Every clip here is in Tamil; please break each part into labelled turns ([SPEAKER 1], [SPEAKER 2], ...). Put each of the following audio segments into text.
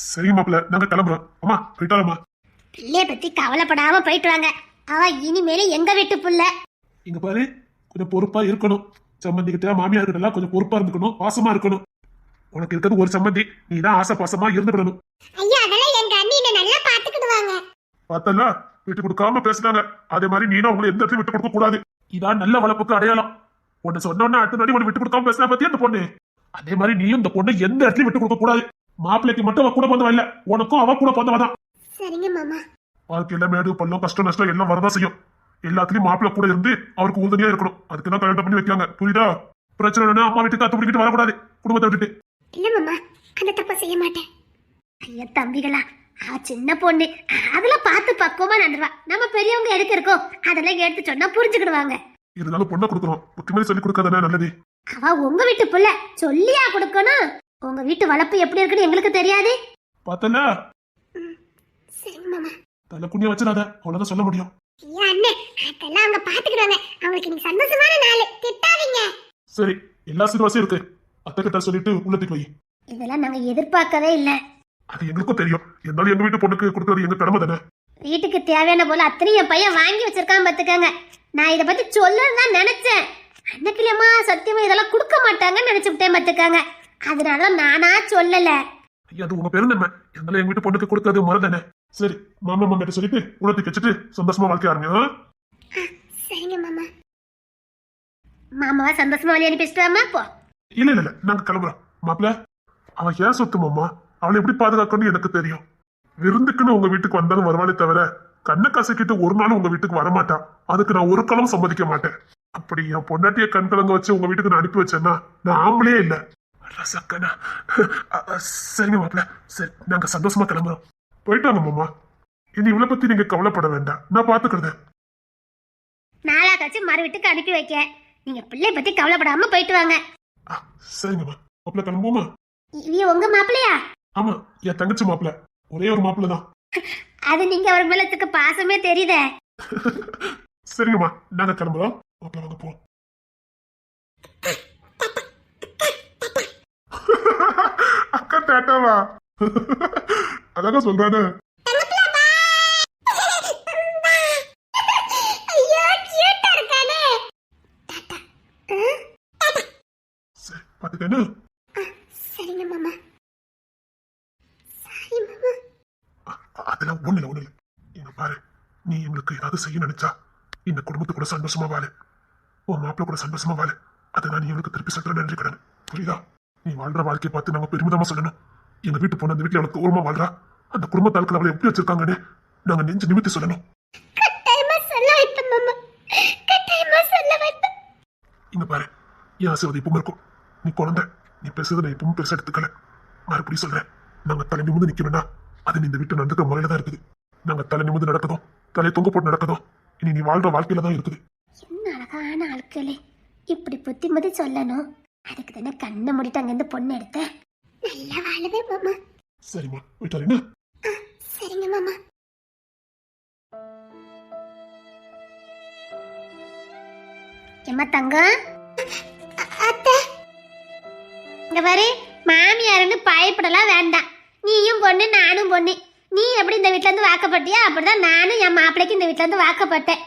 [SPEAKER 1] சரி மாப்பிள்ள, நாங்க கிளம்புறோம். அம்மா போயிட்டாலம்மா.
[SPEAKER 2] பிள்ளைய பத்தி கவலைப்படாம போயிட்டு வாங்க. அவ இனிமேல எங்க வீட்டு புள்ள.
[SPEAKER 1] இங்க பாரு, கொஞ்சம் பொறுப்பா இருக்கணும். சம்மந்தி கிட்ட மாமியார் கிட்ட எல்லாம் கொஞ்சம் பொறுப்பா இருந்துக்கணும், பாசமா இருக்கணும். உனக்கு இருக்கிறது ஒரு சம்மந்தி, நீ தான் ஆசை பாசமா இருந்துடணும்.
[SPEAKER 2] ஐயா, அதெல்லாம் எங்க அண்ணி என்ன நல்லா பாத்துக்கிடுவாங்க.
[SPEAKER 1] பார்த்தல, விட்டு கொடுக்காம பேசுனாங்க. அதே மாதிரி நீனும் உங்களை எந்த இடத்துலயும் விட்டு கொடுக்க கூடாது. இதான் நல்ல வளர்ப்புக்கு அடையாளம். உன்னை சொன்னோன்னா அடுத்த நாடி உன்னை விட்டு கொடுக்காம பேசினா பத்தி அந்த பொண்ணு. அதே மாதிரி நீயும் இந்த பொண்ணை எந்த இடத்துலயும் விட்டு கொடுக்க கூடாது. மாப்பிள்ளைக்கு மட்டும் அவ கூட பிறந்தவ இல்ல, உனக்கும் அவ கூட பிறந்தவதான்.
[SPEAKER 2] சரிங்க மாமா.
[SPEAKER 1] வாழ்க்கையில மேடு பள்ளம் கஷ்டம் நஷ்டம் எல்லாம் வரதான் செய்யும். எல்லாத்துலயும் மாப்பிள்ளை கூட இருந்து அவருக்கு உறுதுணையா இருக்கணும். அதுக்குதான் கல்யாணம் பண்ணி வைக்காங்க, புரியுதா? பிரச்சனை அம்மா வீட்டுக்கு அத்து பிடிக்கிட்டு வரக்கூடாது, குடும்பத்தை விட்டுட்டு.
[SPEAKER 2] இல்ல மாமா, அந்த தப்ப செய்ய மாட்டேன். ஐயா தம்பிகளா, அவ சின்ன பொண்ணு, அதெல்லாம் பார்த்து பக்குவமா நடந்துருவா. நம்ம பெரியவங்க எதுக்கு இருக்கோம், அதெல்லாம் எடுத்து சொன்னா புரிஞ்சுக்கிடுவாங்க.
[SPEAKER 1] இருந்தாலும் பொண்ணை கொடுக்கணும், புத்திமதி சொல்லி கொடுக்காதானே நல்லது.
[SPEAKER 2] அவ உங்க வீட்டு புள்ள, சொல்லியா கொடுக்கணும். உங்க வீட்டு வளர்ப்பு எப்படி இருக்குன்னு எங்களுக்கு தெரியாது.
[SPEAKER 1] பார்த்தல,
[SPEAKER 2] சரிங்க மாமா.
[SPEAKER 1] தலை குனிய வச்சிடாத, அவ்வளவுதான் சொல்ல முடியும்.
[SPEAKER 2] ஐயா அண்ணே, அதெல்லாம் அவங்க பாத்துக்கிடுவாங்க. அவங்களுக்கு நீங்க சந்தோஷமான நாள், திட்டாதீங்க.
[SPEAKER 1] சரி, எல்லா சிறுவாசியும் இருக்கு. அத்தை கிட்ட சொல்லிட்டு உள்ளத்துக்கு வை.
[SPEAKER 2] இதெல்லாம் நாங்க எதிர்பார்க்கவே இல்ல.
[SPEAKER 1] அது எங்களுக்கும் தெரியும். இருந்தாலும் எங்க வீட்டு பொண்ணுக்கு கொடுக்கறது எங்க கடமை தானே.
[SPEAKER 2] வீட்டுக்கு தேவையான போல அத்தனையும் என் பையன் வாங்கி வச்சிருக்கான் பாத்துக்கங்க. நான் இதை பத்தி சொல்லணும்னு தான் நினைச்சேன். அன்னைக்கிலமா சத்தியமா இதெல்லாம் கொடுக்க மாட்டாங்கன்னு நினைச்சுட்டேன் பாத்துக்காங்க. அதனால நானா சொல்லல.
[SPEAKER 1] ஐயா, அது உங்க பெருந்தன்மை. இருந்தாலும் எங்க வீட்டு பொண்ணுக்கு கொடுக்கறது முறை தானே. சரி, மாமா மாமா கிட்ட சொல்லிட்டு உள்ளத்துக்கு வச்சுட்டு சந்தோஷமா வாழ்க்கை ஆரம்பியா.
[SPEAKER 2] சரிங்க மாமா. மாமாவா சந்தோஷமா வழி அனுப்பிச்சிட்டு வாமா போ.
[SPEAKER 1] இல்ல இல்ல இல்ல, நாங்க கிளம்புறோம். மாப்பிள்ள, அவன் ஏன் சொத்து மாமா, அவளை எப்படி பாதுகாக்கணும்னு எனக்கு தெரியும். விருந்துக்குன்னு உங்க வீட்டுக்கு வந்தாலும் வருவானே தவிர கண்ணை கசக்கிட்டு ஒரு நாளும் உங்க வீட்டுக்கு வரமாட்டான். அதுக்கு நான் ஒரு காலம் சம்மதிக்க மாட்டேன். அப்படி என் பொண்டாட்டிய கண் கலங்க வச்சு உங்க வீட்டுக்கு நான் அனுப்பி வச்சேன்னா நான் ஆம்பளே இல்ல. சக்கனா. சரிங்க மாப்பிள்ள, சரி நாங்க சந்தோஷமா கிளம்புறோம். போயிட்டாங்க மாமா. இனி இவளை பத்தி நீங்க கவலைப்பட வேண்டாம், நான் பாத்துக்கிறேன்.
[SPEAKER 2] நாளா கழிச்சு மறு வீட்டுக்கு அனுப்பி வைக்க. நீங்க பிள்ளை பத்தி கவலைப்படாம போயிட்டு வாங்க.
[SPEAKER 1] சரிங்கம்மா. மாப்பிள்ள கிளம்புவோமா?
[SPEAKER 2] இது உங்க மாப்பிள்ளையா?
[SPEAKER 1] ஆமா, என் தங்கச்சி மாப்பிள்ள. ஒரே ஒரு மாப்பிள்ள தான்.
[SPEAKER 2] அது நீங்க அவர் மேலத்துக்கு பாசமே தெரியுதே.
[SPEAKER 1] சரிங்கம்மா, நாங்க கிளம்புறோம். மாப்பிள்ள வாங்க போவோம். அக்கா டாட்டாவா? அதாங்க சொல்றானே. பாத்துக்கேன்னு.
[SPEAKER 2] சரிங்க மாமா. சரி மாமா.
[SPEAKER 1] அதெல்லாம் ஒண்ணு இல்ல. இங்க பாரு, நீ எங்களுக்கு ஏதாவது செய்ய நினைச்சா இந்த குடும்பத்து கூட சந்தோஷமா வாழு, உன் மாப்பிள்ள கூட சந்தோஷமா வாழு. அதை நான் நீ எங்களுக்கு திருப்பி சொல்ற நன்றி கடன், புரியுதா? நீ வாழ்ற வாழ்க்கையை பார்த்து நாங்க பெருமிதமா சொல்லணும். எங்க வீட்டு பொண்ணு அந்த வீட்டுல அவளுக்கு ஓரமா வாழ்றா, அந்த குடும்பத்தாளுக்கு அவளை எப்படி வச்சிருக்காங்கன்னு நாங்க நெஞ்சு நிமித்தி சொல்லணும். இங்க பாரு, என் ஆசீர்வாதம் இப்பவும் இருக்கும். நீ குழந்தை, நீ பேசுறதை நான் இப்பவும் பெருசா எடுத்துக்கல. மறுபடியும் சொல்றேன், நாங்க தலை நிமிந்து நிக்கணும்னா அது இந்த வீட்டு நடந்துக்கிற முறையில தான் இருக்குது. நாங்க தலை நிமிந்து நடக்கதும் தலை தொங்க போட்டு நடக்கதும் இனி நீ வாழ்ற வாழ்க்கையில தான் இருக்குது.
[SPEAKER 2] என்ன அழகான ஆட்களே, இப்படி புத்திமதி சொல்லணும். அதுக்கு தானே கண்ணை மூடிட்டு அங்கிருந்து பொண்ணு எடுத்தேன். நல்லா வாழவே மாமா.
[SPEAKER 1] சரிம்மா, விட்டாருன்னா.
[SPEAKER 2] சரிங்க மாமா. எம்மா தங்கம், இங்க பாரு, மாமியாருன்னு பயப்படலாம் வேண்டாம். நீயும் பொண்ணு நானும் பொண்ணு. நீ எப்படி இந்த வீட்டுல இருந்து வாக்கப்பட்டியா, அப்படிதான் நானும் என் மாப்பிள்ளைக்கு இந்த வீட்டுல இருந்து வாக்கப்பட்டேன்.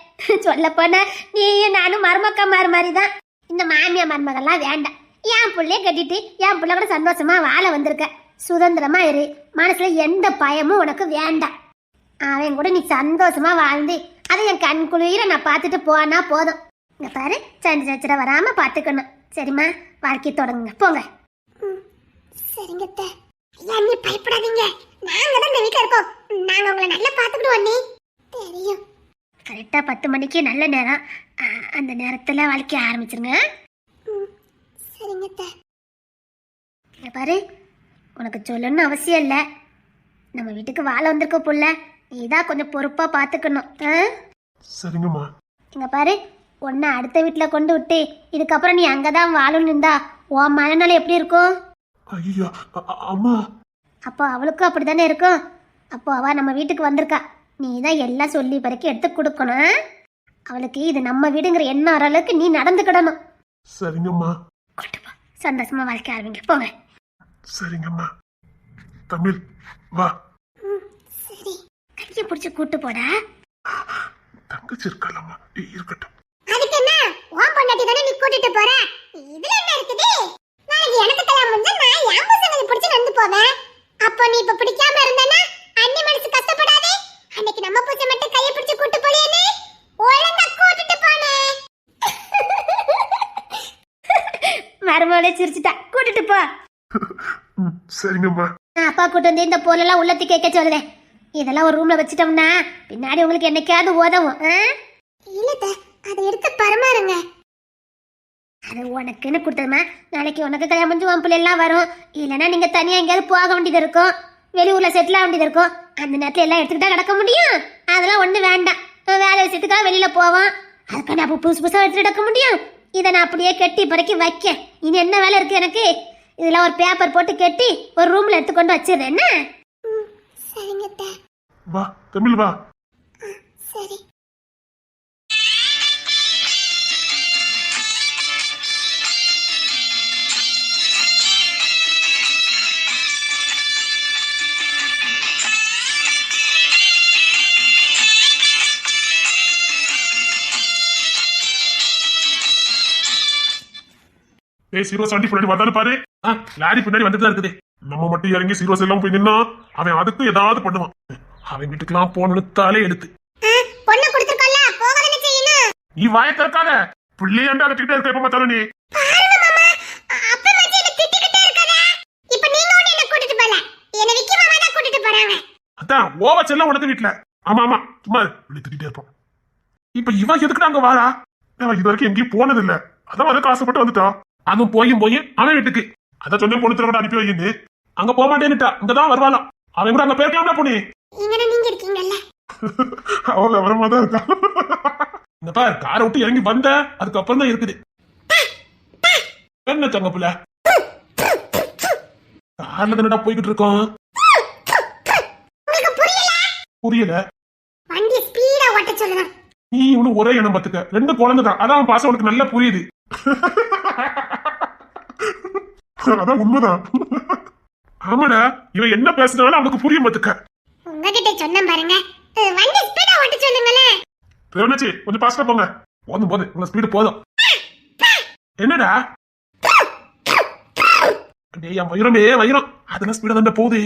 [SPEAKER 2] சொல்ல போன நீயும் நானும் மருமக்கா மாதிரி தான். இந்த மாமியா மருமகள்லாம் வேண்டாம். என் பிள்ளைய கட்டிட்டு என் பிள்ளை கூட சந்தோஷமா வாழ வந்திருக்க. சுதந்திரமா இரு, மனசுல எந்த பயமும் உனக்கு வேண்டாம். அவன் கூட நீ சந்தோஷமா வாழ்ந்து அதை என் கண் குளிர நான் பார்த்துட்டு போனா போதும். இங்க பாரு, சண்டை சச்சர வராம பாத்துக்கணும். சரிம்மா, வாழ்க்கை தொடங்குங்க, போங்க. சரிங்க. நீ பயப்படாதீங்க, நாங்க தான் இந்த வீட்ல இருக்கோம். நாங்க உங்களை நல்லா பாத்துக்கிடுவோம். நீ தெரியும். கரெக்டா 10 மணிக்கு நல்ல நேரம். அந்த நேரத்துல வாழ்க்கை ஆரம்பிச்சிருங்க. சரிங்க. இங்க பாரு, உனக்கு சொல்லணும்னு அவசியம் இல்லை. நம்ம வீட்டுக்கு வாழ வந்திருக்க புள்ள, நீதான் கொஞ்சம் பொறுப்பா பாத்துக்கணும்.
[SPEAKER 1] சரிங்கம்மா.
[SPEAKER 2] இங்க பாரு, உன்னை அடுத்த வீட்டுல கொண்டு விட்டு இதுக்கப்புறம் நீ அங்கதான் வாழணும் இருந்தா உன் மனநிலை எப்படி இருக்கும்?
[SPEAKER 1] ஐயா, அம்மா.
[SPEAKER 2] அப்போ அவளுக்கும் அப்படித்தானே இருக்கும். அப்போ அவ நம்ம வீட்டுக்கு வந்திருக்கா, நீ தான் எல்லாம் சொல்லி பிறக்கி எடுத்து கொடுக்கணும். அவளுக்கு இது நம்ம வீடுங்கிற எண்ணம் வர அளவுக்கு நீ நடந்துக்கிடணும்.
[SPEAKER 1] சரிங்கம்மா.
[SPEAKER 2] சந்தோஷமா வாழ்க்கை ஆரம்பிங்க, போங்க.
[SPEAKER 1] சரிங்கம்மா. தமிழ் வா.
[SPEAKER 2] சரி, கைய பிடிச்சு கூட்டு போடா.
[SPEAKER 1] தங்கச்சி இருக்கலாமா? இருக்கட்டும்.
[SPEAKER 2] அதுக்கு என்ன, உன் பொண்டாட்டி தானே நீ கூட்டிட்டு போற, இதுல என்ன இருக்குது? நாளைக்கு எனக்கு கல்யாணம் முடிஞ்சா நான் என் பசங்களை பிடிச்சு நடந்து போவேன். அப்போ நீ இப்ப பிடிக்காம இருந்தனா அண்ணி மனசு கஷ்டப்படாதே. அன்னைக்கு நம்ம பூசை மட்டும் கைய பிடிச்சு கூட்டு போறியேனே, ஒழுங்கா கூட்டிட்டு போனே. மருமகளே சிரிச்சிட்டா, கூட்டிட்டு போ.
[SPEAKER 1] சரிங்கம்மா.
[SPEAKER 2] நான் அப்பா கூட்டு வந்து இந்த பொருளெல்லாம் உள்ளத்துக்கு கேட்க சொல்லுதேன். இதெல்லாம் ஒரு ரூம்ல வச்சிட்டோம்னா பின்னாடி உங்களுக்கு என்னைக்காவது உதவும். இல்ல, அதை எடுத்து பரமாறுங்க. அது உனக்குன்னு கொடுத்ததுமா, நாளைக்கு உனக்கு கல்யாணம் முடிஞ்சு உன் பிள்ளை எல்லாம் வரும். இல்லைன்னா நீங்க தனியா எங்கேயாவது போக வேண்டியது இருக்கும், வெளியூர்ல செட்டில் ஆக வேண்டியது இருக்கும். அந்த நேரத்துல எல்லாம் எடுத்துக்கிட்டா கிடக்க முடியும்? அதெல்லாம் ஒண்ணு வேண்டாம். வேலை விஷயத்துக்காக வெளியில போவோம், அதுக்கான அப்போ புதுசு புதுசா எடுத்துட்டு கிடக்க முடியும்? இதை நான் அப்படியே கெட்டி பறக்கி வைக்க. இனி என்ன வேலை இருக்கு எனக்கு? இதெல்லாம் ஒரு பேப்பர் போட்டு கெட்டி ஒரு ரூம்ல எடுத்துக்கொண்டு வச்சிடுறேன். என்ன? சரிங்க.
[SPEAKER 1] வா தமிழ் வா.
[SPEAKER 2] சரி.
[SPEAKER 1] சீரோஸ் வண்டி பின்னாடி வந்தாலும் பாரு. லாரி பின்னாடி வந்துட்டு இருக்குது. நம்ம மட்டும் இறங்கி சீரோஸ் எல்லாம் போய் நின்னா அவன் அதுக்கு ஏதாவது பண்ணுவான். அவன் வீட்டுக்கெல்லாம் போனத்தாலே எடுத்து
[SPEAKER 2] பொண்ணு கொடுத்துருக்கல, போகதானே செய்யணும்.
[SPEAKER 1] நீ வாயை திறக்காத. பிள்ளையாண்டா கட்டிக்கிட்டே இருக்க. எப்ப பார்த்தாலும் நீ அதான் ஓவச்செல்லாம் உனக்கு வீட்டுல. ஆமா ஆமா, சும்மா விழுத்துக்கிட்டே இருப்போம். இப்ப இவன் எதுக்கு அங்க வாரா? இது வரைக்கும் எங்கேயும் போனது இல்ல. அதான் அதுக்கு ஆசைப்பட்டு வந்துட்டா. அதுவும் போய் அவன் வீட்டுக்கு அதான் சொன்ன பொண்ணு கூட அனுப்பி வைன்னு அங்க போக மாட்டேன்னுட்டா. இங்கதான் வருவாளாம். அவன் கூட அங்க போயிருக்கலாம்னா பொண்ணு. அவன் விவரமா தான் இருக்கா. இந்த பாரு, காரை விட்டு இறங்கி வந்த அதுக்கப்புறம் தான் இருக்குது. என்ன தங்க புள்ள, கார்ல தானடா போய்கிட்டு இருக்கோம். புரியல.
[SPEAKER 2] வண்டி ஸ்பீடா ஓட்ட சொல்லுங்க.
[SPEAKER 1] நீ இன்னும் ஒரே எண்ணம் பாத்துக்க. ரெண்டு குழந்தை தான். அதான் அவன் பாசம் உனக்கு நல்லா புரியுது. அதான் உண்மைதான். ஆமாடா, இவன் என்ன பேசுனாலும் அவனுக்கு புரியும் பாத்துக்க.
[SPEAKER 2] உங்ககிட்ட சொன்ன பாருங்க, வண்டி ஸ்பீடா ஓட்ட சொல்லுங்களே.
[SPEAKER 1] ரேவனாச்சி, கொஞ்சம் பாஸ்டா போங்க. போதும் உங்க ஸ்பீடு போதும். என்னடா என் வயிறம் அதெல்லாம் ஸ்பீடா தான்டா போகுது.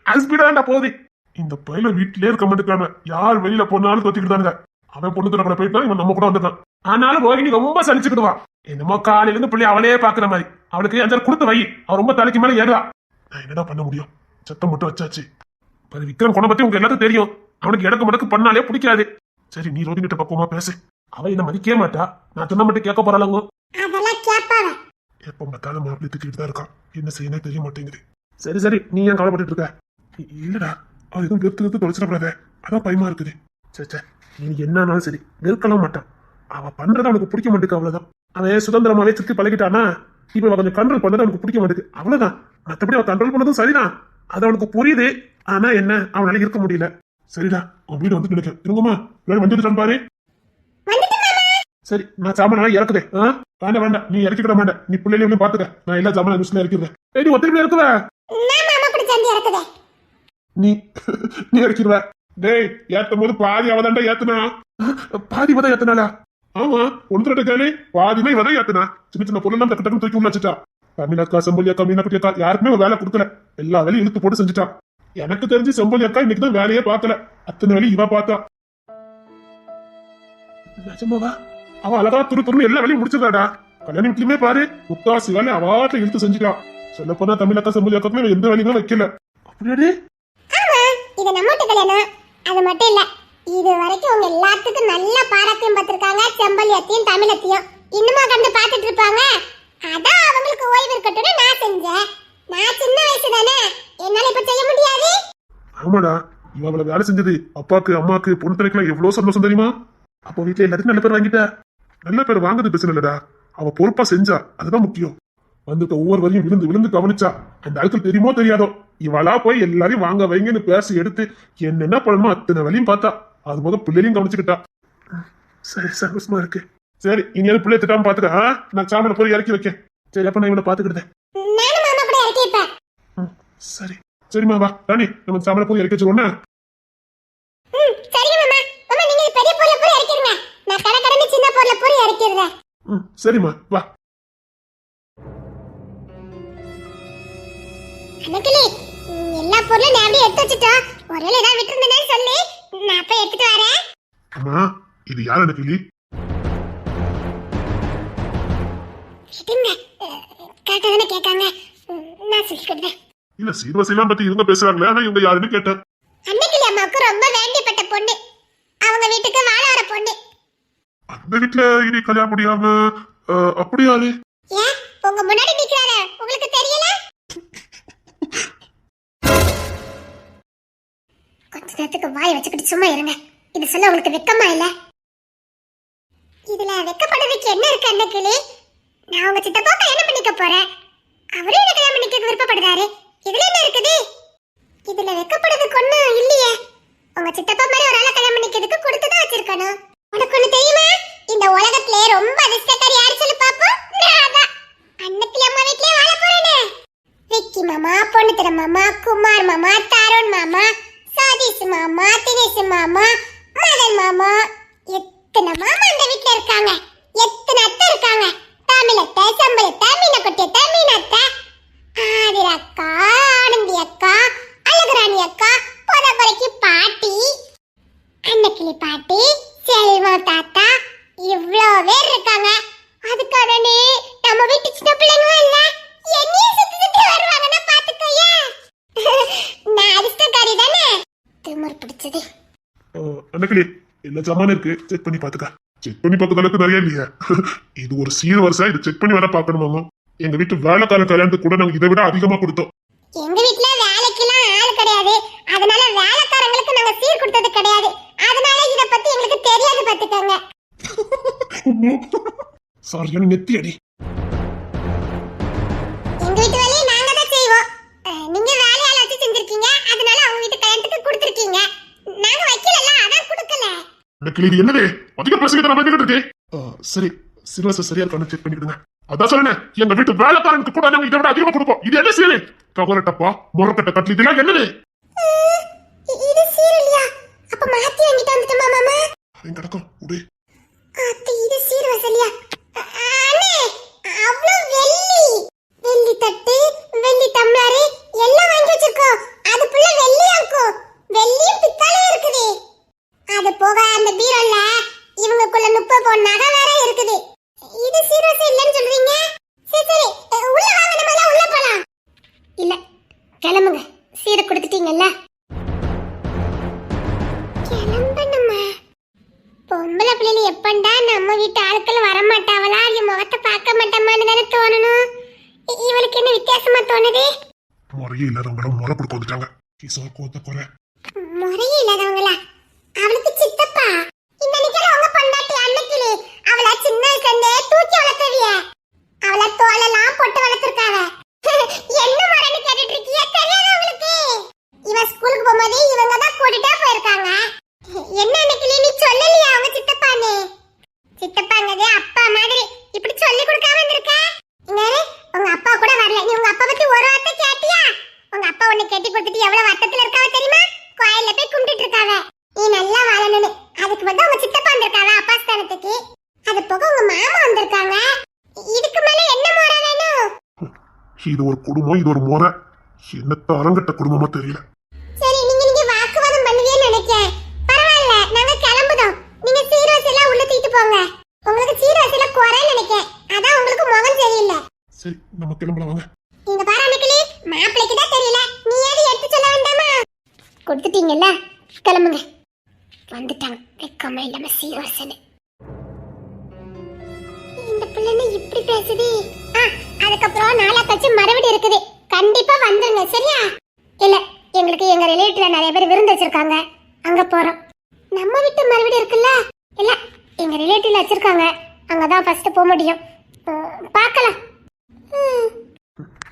[SPEAKER 1] அது ஸ்பீடா தான்டா போகுது. இந்த பையில வீட்டிலே இருக்க மாட்டேங்காம யார் வெளியில போனாலும் தொத்திக்கிட்டாங்க. அவன் பொண்ணு கூட போயிட்டான், இவன் நம்ம கூட வந்துட்டான். ஆனாலும் ரோஹிணி ரொம்ப சலிச்சுக்கிடுவான். என்னமோ காலையில இருந்து பிள்ளை அவளே பாக்குற மாதிரி. அவளுக்கு அஞ்சாறு கொடுத்து வை. அவன் ரொம்ப தலைக்கு மேல ஏறுவா. நான் என்னடா பண்ண முடியும்? சத்தம் மட்டும் வச்சாச்சு. விக்ரம் கொண்டை பத்தி உங்க எல்லாத்துக்கும் தெரியும். அவனுக்கு இடக்கு மடக்கு பண்ணாலே பிடிக்காது. சரி, நீ ரோஹிணி கிட்ட பக்குவமா பேசு. அவ என்ன மதிக்கவே மாட்டா. நான் சொன்ன மட்டும் கேட்க போறாளங்க. எப்ப பார்த்தாலும் மாப்பிள்ளை திட்டிட்டு தான் இருக்கான். என்ன செய்யணும் தெரிய மாட்டேங்குது. சரி, நீ ஏன் கவலைப்பட்டு இருக்க? இல்லடா, அவன் எதுவும் வெறுத்து தொலைச்சிடக்கூடாத. அதான் பயமா இருக்குது. சரி, நீ என்னாலும் சரி வெறுக்கலாம் மாட்டான். அவன் பண்றது அவனுக்கு பிடிக்க மாட்டேங்குது, அவ்வளவுதான். அவன் சுதந்திரமாவே சுத்தி பழகிட்டானா இப்ப கொஞ்சம் கண்ட்ரோல் பண்ணது அவனுக்கு பிடிக்க மாட்டேங்குது, அவ்வளவுதான். மற்றபடி அவன் கண்ட்ரோல் பண்ணதும் சரிதான். அது அவனுக்கு புரியுது. ஆனா என்ன, அவனால இருக்க முடியல. சரிடா, உன் வீடு வந்து நினைக்க இருங்கம்மா. வந்துட்டு பாரு. சரி, நான் சாமான இறக்குதேன். வேண்டாம், நீ இறக்கிட மாட்டேன். நீ பிள்ளைகளையும் பாத்துக்க. நான் எல்லா சாமான மிஷின்ல இறக்கிடுவேன். நீ ஒத்திரிமே இருக்குவ. நீ இறக்கிடுவ. டேய், ஏத்தும் போது பாதி அவதான்டா ஏத்துனா. பாதி வதை ஏத்துனாளா? ஆமா, ஒன்று கேளு. பாதிமே வதை ஏத்துனா. சின்ன பொருள் எல்லாம் டக்கு தூக்கி உள்ள வச்சுட்டா. தமிழக்கா, செம்பொலி அக்கா, மீனா குட்டி அக்கா யாருக்குமே வேலை கொடுக்கல. எல்லா வேலையும் இழுத்து போட்டு செஞ்சுட்டா. எனக்கு தெரிஞ்சு செம்பொலி அக்கா இன்னைக்குதான் வேலையே பார்க்கல. அத்தனை வேலையும் இவ பார்த்தா. நிஜமாவா? அவன் அழகா துருன்னு எல்லா வேலையும் முடிச்சிருக்காடா. கல்யாணம் வீட்லயுமே பாரு, முக்காசி வேலை அவாட்ட இழுத்து செஞ்சுட்டான். சொல்ல போனா தமிழக்கா, செம்பொலி அக்காக்குமே எந்த வேலையுமே வைக்கல. அப்படியே
[SPEAKER 2] இது நம்ம கல்யாணம். அது மட்டும் இல்ல, இது வரைக்கும் உங்க எல்லாத்துக்கும் நல்ல பாராட்டையும் பார்த்திருக்காங்க. செம்பலியத்தையும் தமிழத்தையும் இன்னுமா கண்டு பார்த்துட்டு இருப்பாங்க. அதான் அவங்களுக்கு ஓய்வு இருக்கட்டும்னு நான் செஞ்சேன். நான் சின்ன வயசு தானே, என்னால இப்ப செய்ய முடியாது.
[SPEAKER 1] ஆமாடா, இவள வேலை செஞ்சது அப்பாக்கு அம்மாக்கு பொண்ணு தலைக்கலாம் எவ்வளவு சந்தோஷம் தெரியுமா? அப்போ வீட்டுல எல்லாத்துக்கும் நல்ல பேர் வாங்கிட்ட. நல்ல பேர் வாங்குறது பிரச்சனை இல்லடா, அவ பொறுப்பா செஞ்சா அதுதான் முக்கியம். வந்துட்டு ஒவ்வொரு வரையும் விழுந்து கவனிச்சா. அந்த ஆட்கள் தெரியுமோ தெரியாதோ இவளா போய் எல்லாரையும் வாங்க வைங்கன்னு பேசி எடுத்து என்னென்ன பண்ணணுமோ அத்தனை வழியும் பார்த்தா. அது போத பிள்ளையும் கவனிச்சுக்கிட்டா. சரி, சந்தோஷமா இருக்கு. சரி, இனியாவது பிள்ளைய திட்டாம பாத்துக்க. நான் சாமனை போய் இறக்கி வைக்கேன். சரி, அப்ப நான் இவனை பாத்துக்கிட்டேன்.
[SPEAKER 2] இறக்கி வைப்பேன்.
[SPEAKER 1] சரி சரிம்மா வா ராணி நம்ம சாமலை போய் இறக்கி வச்சிருவோண்ணா.
[SPEAKER 2] சரிங்க மாமா. மாமா நீங்க பெரிய பொருளை போய் இறக்கிருங்க, நான் கடை கடந்து சின்ன பொருளை போய் இறக்கிடுறேன்.
[SPEAKER 1] சரிம்மா வா.
[SPEAKER 2] அன்னைக்கிளி எல்லா பொருளும் நான் அப்படியே எடுத்து வச்சுட்டோம். ஒருவேளை ஏதாவது விட்டுருந்தேன்னு சொல்லி நான் போய் எடுத்துட்டு வரேன்.
[SPEAKER 1] அம்மா இது யார் அந்த கிளி?
[SPEAKER 2] இதுங்க கரெக்டா தானே கேட்காங்க, நான் சொல்லிக்கிட்டேன்.
[SPEAKER 1] இல்ல சீர்வரிசையெல்லாம் பத்தி இவங்க பேசுறாங்களே, ஆனா இவங்க யாருன்னு கேட்டேன்.
[SPEAKER 2] அன்னைக்கிளி அம்மாவுக்கு ரொம்ப வேண்டிப்பட்ட பொண்ணு, அவங்க வீட்டுக்கு வாழ வர பொண்ணு.
[SPEAKER 1] அந்த வீட்டுல இனி கல்யாணம் முடியாம அப்படி யாரு?
[SPEAKER 2] ஏன் உங்க முன்னாடி நிக்கிறாரு, உங்களுக்கு தெரியல? கொஞ்ச நேரத்துக்கு வாயை வச்சுக்கிட்டு சும்மா இருங்க. இது சொல்ல உங்களுக்கு வெக்கமா இல்ல? இதுல வெக்கப்படுறதுக்கு என்ன இருக்கு அன்னைக்கிளி? நான் உங்க சித்தப்பா கல்யாணம் பண்ணிக்க போறேன், அவரும் என்ன கல்யாணம் பண்ணிக்க விருப்பப்படுறாரு. இதுல என்ன இருக்குது? இதுல வெக்கப்படுறதுக்கு ஒண்ணும் இல்லையே. உங்க சித்தப்பா மாதிரி ஒரு ஆளை கல்யாணம் பண்ணிக்கிறதுக்கு கொடுத்துதான் வச்சிருக்கணும். உனக்கு ஒண்ணு தெரியுமா? இந்த உலகத்திலே ரொம்ப அதிர்ஷ்டக்காரி யாரு சொல்லு பாப்போம்? நான் அன்னத்துல அம்மா வீட்லயே வாழ போறேனே. விக்கி மாமா, பொண்ணுத்தர மாமா, குமார் மாமா, தருண் மாமா, சதீஷ் மாமா, தினேஷ் மாமா, மதன் மாமா, எத்தனை மாமா அந்த வீட்ல இருக்காங்க, எத்தனை அத்தை இருக்காங்க. தமிழத்தை, சம்பளத்தை, மீனக்கொட்டியத்தை, மீனத்தை, ஆதிர அக்கா, ஆனந்தி அக்கா, அழகுராணி அக்கா, பொதப்பறைக்கு பாட்டி, அன்னக்கிளி பாட்டி, செல்வம் தாத்தா, இவ்ளோ பேர் இருக்காங்க. அதுக்கானே நம்ம வீட்டு சின்ன பிள்ளைங்க இல்ல என்னையும் சுத்தி சுத்தி வருவாங்கன்னா பாத்துக்கோயே. நான் அதிர்ஷ்டக்காரி தானே. திமிர் பிடிச்சது.
[SPEAKER 1] அண்ணக்கிளி எல்லா ஜாமானும் இருக்கு, செக் பண்ணி பாத்துக்க. செக் பண்ணி பார்க்கற அளவுக்கு நிறைய இல்லையா? இது ஒரு சீர் வருஷம், இது செக் பண்ணி வர பாக்கணுமாங்க. எங்க வீட்டு வேலைக்கார கல்யாணத்துக்கு கூட நாங்க இதை விட அதிகமா கொடுத்தோம்.
[SPEAKER 2] எங்க வீட்ல வேலைக்கெல்லாம் ஆள் கிடையாது, அதனால வேலைக்காரங்களுக்கு நாங்க சீர் கொடுத்தது கிடையாது. அதனால இத பத்தி எங்களுக்கு தெரியாது பாத்துக்கங்க.
[SPEAKER 1] சாரியான நெத்தி அடி.
[SPEAKER 2] எங்க வீட்டு வேலையை நாங்க தான் செய்வோம். நீங்க வேலையால வச்சு செஞ்சிருக்கீங்க, அதனால அவங்க வீட்டு கல்யாணத்துக்கு கொடுத்துருக்கீங்க. நாங்க வைக்கலல்ல, அதான் கொடுக்கல.
[SPEAKER 1] அண்ணக்கிளி இது என்னது? அதிக பேசிக்கிட்டு நான் வந்துகிட்டு இருக்கேன். சரி சிறுவசம் சரியா இருக்கான்னு செக் பண்ணிக்கிடுங்க. அதான் சொல்லுங்க, எங்க வீட்டு வேலைக்காரனுக்கு கூட நாங்க இதை விட அதிகமா கொடுப்போம். இது என்ன சீரு? கவரட்டப்பா, முறக்கட்ட கட்லி, இதெல்லாம் என்னது?
[SPEAKER 2] இது சீர் இல்லையா? அப்ப மாத்தி வாங்கிட்டு வந்துட்டோமா மாமா?
[SPEAKER 1] எங்க கிடக்கும் உடே.
[SPEAKER 2] அத்தை இது சீர் வசலியா? அண்ணே அவ்ளோ வெள்ளி தட்டு, வெள்ளி டம்ளர் எல்லாம் வாங்கி வச்சிருக்கோம். அது புள்ள வெள்ளியாக்கும், வெள்ளியும் பித்தளையும் இருக்குது. அது போக அந்த பீரோல இவங்களுக்குள்ள 30 பவுன் நகை வேற இருக்குது. இது சீரியஸா இல்லன்னு சொல்றீங்க? சரி சரி உள்ள வாங்க, நம்ம எல்லாம் உள்ள போலாம். இல்ல கிளம்புங்க, சீரை கொடுத்துட்டீங்கல்ல. கிளம்பணுமா? பொம்பளை பிள்ளைல எப்பண்டா நம்ம வீட்டு ஆட்கள் வர மாட்டாவளா, இவ முகத்தை பார்க்க மாட்டோமான்னு தானே தோணணும். இவளுக்கு என்ன வித்தியாசமா தோணுது?
[SPEAKER 1] முறையே இல்லாதவங்களும் முறை கொடுக்க வந்துட்டாங்க. கிசா கோத்த குறை.
[SPEAKER 2] முறையே இல்லாதவங்களா? அவளுக்கு சித்தப்பா இந்த நிக்கிற உங்க பொண்டாட்டி அன்னக்கிளி, அவள சின்ன வயசுல தூக்கி வளர்த்தவிய, அவள தோலெல்லாம் போட்டு வளர்த்திருக்காவ. என்ன முறைன்னு கேட்டுட்டு இருக்கியா? தெரியாதா உங்களுக்கு? இவ ஸ்கூலுக்கு போகும்போது இவங்க தான் கூட்டிட்டே போயிருக்காங்க. என்ன அன்னக்கிளி நீ சொல்லலையா அவங்க சித்தப்பான்னு? சித்தப்பாங்கதே அப்பா மாதிரி இப்படி சொல்லி கொடுக்காம இருந்திருக்க. இங்க உங்க அப்பா கூட வரல, நீ உங்க அப்பா பத்தி ஒரு வார்த்தை கேட்டியா? உங்க அப்பா உன்னை கட்டி கொடுத்துட்டு எவ்வளவு வருத்தத்துல இருக்காவ தெரியுமா? கோயில்ல போய் கும்பிட்டுட்டு இருக்காவ. நீ நல்லா வாழணும்னு. அதுக்கு வந்து உங்க சித்தப்பா வந்திருக்காவ அப்பா ஸ்தானத்துக்கு. அது போக உங்க மாமா வந்திருக்காங்க. இதுக்கு மேல என்ன முறை வேணும்?
[SPEAKER 1] இது ஒரு குடும்பம், இது ஒரு முறை. என்னத்த அரங்கட்ட குடும்பமா தெரியல.
[SPEAKER 2] சரி நீங்க வாக்குவாதம் பண்ணுவீங்கன்னு நினைக்கிறேன். பரவாயில்ல, நாங்க கிளம்புதோம். நீங்க சீரியஸ் எல்லாம் உள்ள தூக்கிட்டு போங்க. உங்களுக்கு சீரியஸ் எல்லாம் குறைன்னு நினைக்கிறேன், அதான் உங்களுக்கு முகம் சரியில்லை.
[SPEAKER 1] சரி நம்ம கிளம்பலாம் வாங்க.
[SPEAKER 2] இங்க பாரு அன்னைக்கு மாப்பிளைக்கு தான் தெரியல, நீ ஏது எடுத்து சொல்ல வேண்டாமா? கொடுத்துட்டீங்கல்ல, கிளம்புங்க. வந்துட்டாங்க வெக்கமா இல்லாம சீரியஸ்னு. இந்த பிள்ளை இப்படி பேசுது. அதுக்கப்புறம் நாளா கழிச்சு மறுபடியும் இருக்குது, கண்டிப்பா வந்துருங்க சரியா? இல்ல எங்களுக்கு எங்க ரிலேட்டிவ்ல நிறைய பேர் விருந்து வச்சிருக்காங்க, அங்க போறோம். நம்ம வீட்டு மறுபடியும் இருக்குல்ல, இல்ல எங்க ரிலேட்டிவ்ல வச்சிருக்காங்க, அங்கதான் ஃபர்ஸ்ட் போக முடியும். பார்க்கலாம்.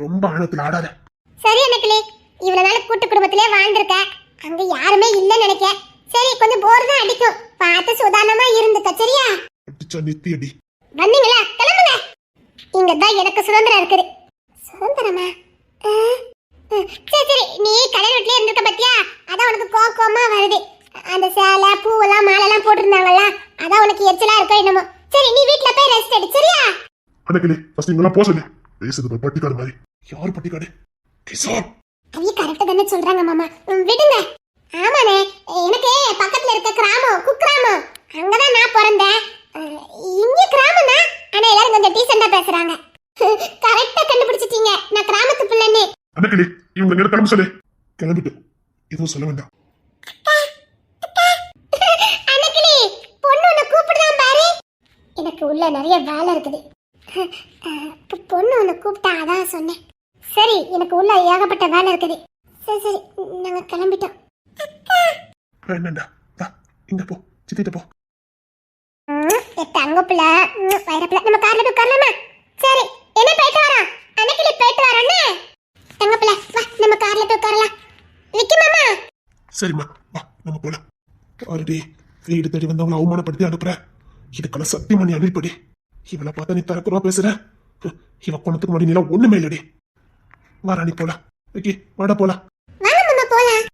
[SPEAKER 1] ரொம்ப ஆழத்துல ஆடாத.
[SPEAKER 2] சரி அன்னைக்கிளே, இவ்வளவு நாள் கூட்டு குடும்பத்திலே வாழ்ந்திருக்க, அங்க யாருமே இல்லன்னு நினைக்க. சரி கொஞ்சம் போர் தான் அடிக்கும், பார்த்து சுதாரணமா இருந்துக்க சரியா?
[SPEAKER 1] அடிச்சா நெத்தி அடி.
[SPEAKER 2] வந்தீங்களா? கிளம்புங்க. இங்கதான் எனக்கு சுதந்திரம் இருக்குது. சுதந்திரமா? சரி சரி, நீ கடல் வீட்லயே இருந்திருக்க பத்தியா, அதான் உனக்கு கோவமா வருது. அந்த சேலை பூவெல்லாம் மாலைலாம் போட்டிருந்தாங்கல்ல, அதான் உனக்கு எரிச்சலா இருக்கோ என்னமோ. சரி நீ வீட்ல போய் ரெஸ்ட் எடு சரியா?
[SPEAKER 1] அன்னைக்கு ஃபர்ஸ்ட் இங்கெல்லாம் போக சொல்லு. பேசுறது ஒரு பட்டிக்காடு மாதிரி. யார் பட்டிக்காடு? கிஷோர்.
[SPEAKER 2] அவங்க கரெக்டா தானே சொல்றாங்க மாமா. விடுங்க. ஆமாண்ணே, எனக்கு பக்கத்துல இருக்க கிராமம் குக்கிராமம், அங்கதான் நான் பிறந்தேன். இங்க கிராமம் தான், ஆனா எல்லாரும் கொஞ்சம் டீசெண்டா பேசுறாங்க. கரெக்டா கண்டுபிடிச்சிட்டீங்க, நான் கிராமத்து பிள்ளைன்னு.
[SPEAKER 1] அன்னைக்கு இவங்க நேரம் கிளம்ப சொல்லு. கிளம்பிட்டு எதுவும் சொல்ல வேண்டாம்.
[SPEAKER 2] அன்னைக்கிளி, பொண்ணு உன்னை கூப்பிடுதான் பாரு. எனக்கு உள்ள நிறைய வேலை இருக்குது. பொண்ணு உன்னை கூப்பிட்டா அதான் சொன்னேன். சரி, எனக்கு உள்ள ஏகப்பட்ட வேலை இருக்குது. சரி சரி, நாங்க கிளம்பிட்டோம்.
[SPEAKER 1] என்னண்டா இங்க போ, சித்திட்ட போ.
[SPEAKER 2] தங்க பிள்ளை வைரப்பிள்ள, நம்ம கார்ல போய் உட்காரலாமா? சரி, என்ன போயிட்டு வரோம். அன்னைக்கிளி போயிட்டு வரோன்னு. தங்க பிள்ளை வா, நம்ம கார்ல போய் உட்காரலாம். விக்கி மாமா.
[SPEAKER 1] சரிம்மா வா, நம்ம போலாம். ஆல்ரெடி வீடு தேடி வந்தவங்களை அவமானப்படுத்தி அனுப்புற. இதுக்கெல்லாம் சத்தியமா நீ அனுப்படி. இவளை பார்த்தா நீ தரக்குறவா பேசுற. இவ கொணத்துக்கு முன்னாடி நீலாம் ஒண்ணுமே இல்லடி. வாடா நீ போலாம். ஓகே வாடா போலாம்.
[SPEAKER 2] வாங்க மாமா போலாம்.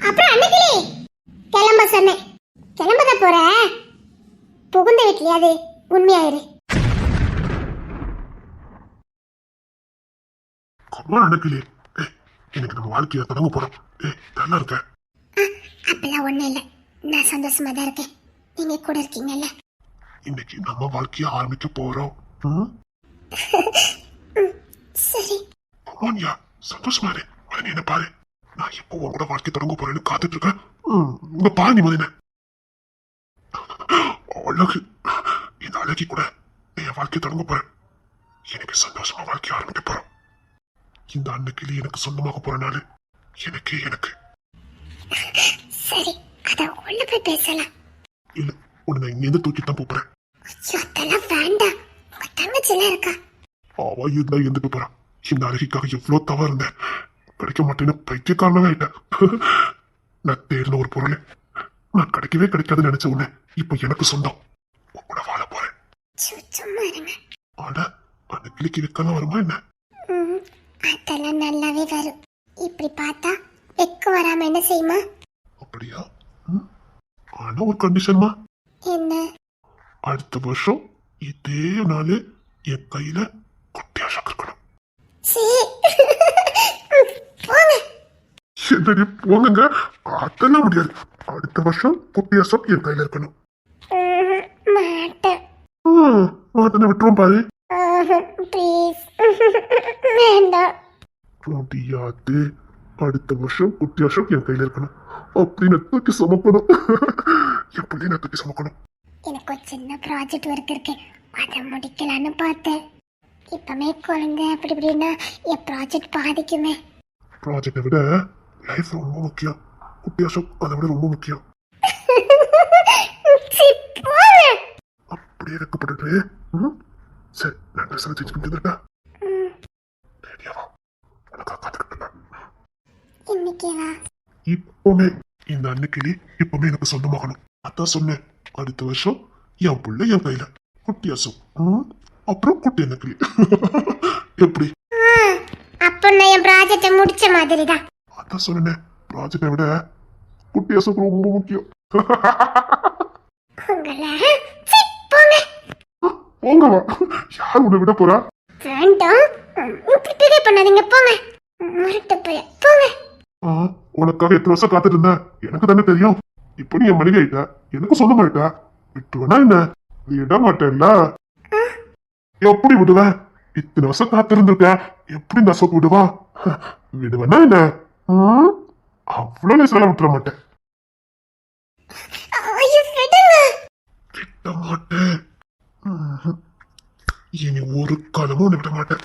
[SPEAKER 2] அப்புறம் அன்னைக்கிளி கிளம்ப சொன்னேன். கிளம்பத போற, புகுந்த வீட்லயாவது உண்மையாயிரு.
[SPEAKER 1] அன்னைக்கு எனக்கு நம்ம வாழ்க்கையை தொடங்க போறோம். நல்லா இருக்க?
[SPEAKER 2] அப்பெல்லாம் ஒண்ணும் இல்ல, நான் சந்தோஷமா தான் இருக்கேன். நீங்க கூட இருக்கீங்கல்ல.
[SPEAKER 1] இன்னைக்கு நம்ம வாழ்க்கைய ஆரம்பிக்க போறோம்.
[SPEAKER 2] சரி
[SPEAKER 1] அம்மானியா, சந்தோஷமா இரு. நீ என்ன பாரு, நான் எப்போ உன் கூட வாழ்க்கை தொடங்க போறேன்னு காத்துட்டு இருக்கேன். உங்க பாரு நீ மதின அழகு. இந்த அழகி கூட என் வாழ்க்கை தொடங்க போறேன். எனக்கு சந்தோஷமா வாழ்க்கை ஆரம்பிக்க போறோம். இந்த அன்னைக்கு எனக்கு சொந்தமாக போற நாள் எனக்கு
[SPEAKER 2] சரி, அத உள்ள போய் பேசலாம்.
[SPEAKER 1] இல்ல, உன்னை நான் இங்க தூக்கி தான் போறேன்.
[SPEAKER 2] அதெல்லாம் வேண்டாம், உங்க தங்கச்சிலாம் இருக்கா.
[SPEAKER 1] அவ இருந்தா இருந்துட்டு போறான். இந்த அழகிக்காக எவ்வளவு தவறு இருந்தேன். கிடைக்க மாட்டேன்னு பைத்தியக்காரனாவே ஆயிட்டேன். நான் தேடின ஒரு பொருள் நான் கிடைக்கவே கிடைக்காதுன்னு நினைச்ச உடனே இப்ப எனக்கு சொந்தம். உன் கூட வாழ போறேன்.
[SPEAKER 2] சும்மா இருங்க.
[SPEAKER 1] ஆனா அந்த கிளிக்கு வெக்கலாம் வருமா என்ன?
[SPEAKER 2] அதெல்லாம் நல்லாவே வரும். இப்படி பார்த்தா வெக்க வராம என்ன செய்யுமா?
[SPEAKER 1] அப்படியா? ஆனா ஒரு கண்டிஷன்மா.
[SPEAKER 2] என்ன?
[SPEAKER 1] அடுத்த வருஷம் இதே நாள் என் கையில குட்டியா ஷாக் இருக்கணும். என்னடி போங்க, அதெல்லாம் முடியாது. அடுத்த வருஷம் குட்டியா ஷாக் என் கையில இருக்கணும்.
[SPEAKER 2] மாட்டேன்.
[SPEAKER 1] மாட்டேன்னு விட்டுருவோம் பாரு.
[SPEAKER 2] ப்ளீஸ் வேண்டாம்.
[SPEAKER 1] முடியாது. அடுத்த வருஷம் குட்டியா ஷாக் என் கையில இருக்கணும். அப்படின்னு தூக்கி சுமக்கணும். எப்படி நான் தூக்கி சுமக்கணும்?
[SPEAKER 2] எனக்கு ஒரு சின்ன ப்ராஜெக்ட் ஒர்க் இருக்கு, அதை முடிக்கலான்னு பார்த்தேன். இப்பமே குழந்தை அப்படி இப்படின்னா என் ப்ராஜெக்ட் பாதிக்குமே.
[SPEAKER 1] ப்ராஜெக்டை விட லைஃப் ரொம்ப முக்கியம். குட்டியா ஷாக் அதை விட ரொம்ப முக்கியம். அப்படியே வைக்கப்படுது. சரி, நான் ட்ரெஸ் சேஞ்ச் பண்ணிட்டு இருக்கேன். ரெடியாவா? உனக்காக காத்துக்கிட்டு
[SPEAKER 2] இன்னைக்கேவா?
[SPEAKER 1] இப்பவுமே இந்த அன்னைக்கிளி இப்பவுமே எனக்கு சொந்தமாகணும். அதான் சொன்னேன், அடுத்த வருஷம் என் புள்ள என் கையில குட்டியாசம். அப்புறம் குட்டி அன்னைக்கிளி. எப்படி?
[SPEAKER 2] அப்ப நான் என் ப்ராஜெக்டை முடிச்ச மாதிரி தான்.
[SPEAKER 1] அதான் சொன்னேன், ப்ராஜெக்டை விட குட்டியாசம் ரொம்ப முக்கியம். போங்கவா, யார் உன்னை விட போறா?
[SPEAKER 2] வேண்டாம், இப்படி பண்ணாதீங்க, போங்க. முரட்டு போய் போங்க.
[SPEAKER 1] உனக்காக எத்தனை வருஷம் காத்துட்டு இருந்தேன் எனக்கு தானே தெரியும். இப்ப நீ என் மளிகை ஆயிட்ட, எனக்கு சொந்தமாயிட்ட. விட்டுவேனா என்ன? விட மாட்டேன்ல. எப்படி விடுவேன்? இத்தனை வருஷம் காத்திருந்திருக்கேன், எப்படி இந்த அசோக் விடுவா? விடுவேனா என்ன? அவ்வளவு நேரம் விட்டுற மாட்டேன். விட மாட்டேன். இனி ஒரு காலமும் உன்னை விட மாட்டேன்.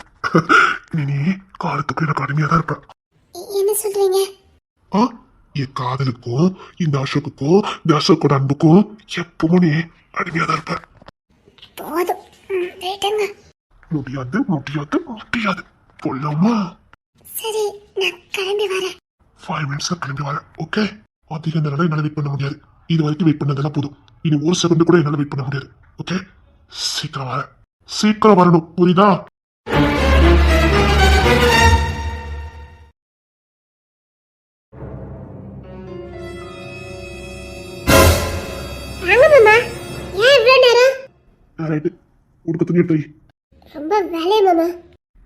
[SPEAKER 1] நீ காலத்துக்கு எனக்கு அடிமையா தான் இருப்ப.
[SPEAKER 2] என்ன சொல்றீங்க?
[SPEAKER 1] என் காதலுக்கும் இந்த அசோக்குக்கும் இந்த அசோக்கோட அன்புக்கும் எப்பவும் நீ அடிமையா தான் இருப்ப.
[SPEAKER 2] போதும், விடுங்க.
[SPEAKER 1] முடியாது முடியாது முடியாது. போலாமா?
[SPEAKER 2] சரி, நான் கிளம்பி வரேன்.
[SPEAKER 1] 5 minutes கிளம்பி வரேன். ஓகே? அதிக நேரம் என்னால வெயிட் பண்ண முடியாது. இது வரைக்கும் வெயிட் பண்ணதெல்லாம் போதும். இனி ஒரு செகண்ட் கூட என்னால வெயிட் பண்ண முடியாது. ஓகே? சீக்கிரம் வரேன். சீக்கிரம் வரணும், புரியுதா?
[SPEAKER 2] வாங்க மாமா. ஏன் இவ்வளவு நேரம்?
[SPEAKER 1] ரைட்டு உடுக்க துணி எடுத்து வை.
[SPEAKER 2] ரொம்ப வேலையா மாமா?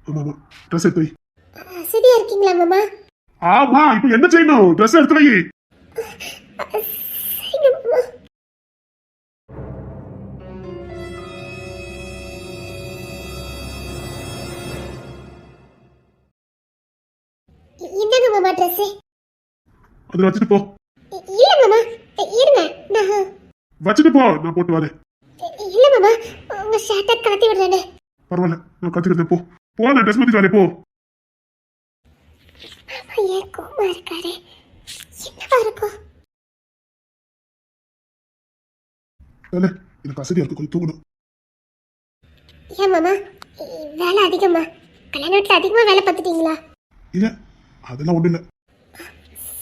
[SPEAKER 1] ஆமா ஆமா ட்ரெஸ் எடுத்து வை.
[SPEAKER 2] அசதியா இருக்கீங்களா மாமா?
[SPEAKER 1] ஆமா இப்ப என்ன செய்யணும்? ட்ரெஸ் எடுத்து வை.
[SPEAKER 2] சரிங்க மாமா. இந்தாங்க மாமா ட்ரெஸ்.
[SPEAKER 1] அதுல வச்சுட்டு போ.
[SPEAKER 2] இல்ல மாமா இருங்க நான்
[SPEAKER 1] வச்சுட்டு போ, நான் போட்டு வரேன்.
[SPEAKER 2] இல்ல மாமா உங்க ஷர்ட்டை கழட்டி விடுறேனே.
[SPEAKER 1] பரவாயில்ல நான் கத்துக்கிறேன். போ போ, நான் ட்ரெஸ் மாத்தி வரேன். போ.
[SPEAKER 2] மாமா ஏன் கோவமா இருக்காரு? என்னவா இருக்கும்?
[SPEAKER 1] இல்ல எனக்கு அசதியா இருக்கு, கொஞ்சம் தூங்கணும்.
[SPEAKER 2] ஏன் மாமா வேலை அதிகமா? கல்யாண வீட்டுல அதிகமா வேலை பார்த்துட்டீங்களா?
[SPEAKER 1] இல்ல அதெல்லாம் ஒண்ணு இல்ல.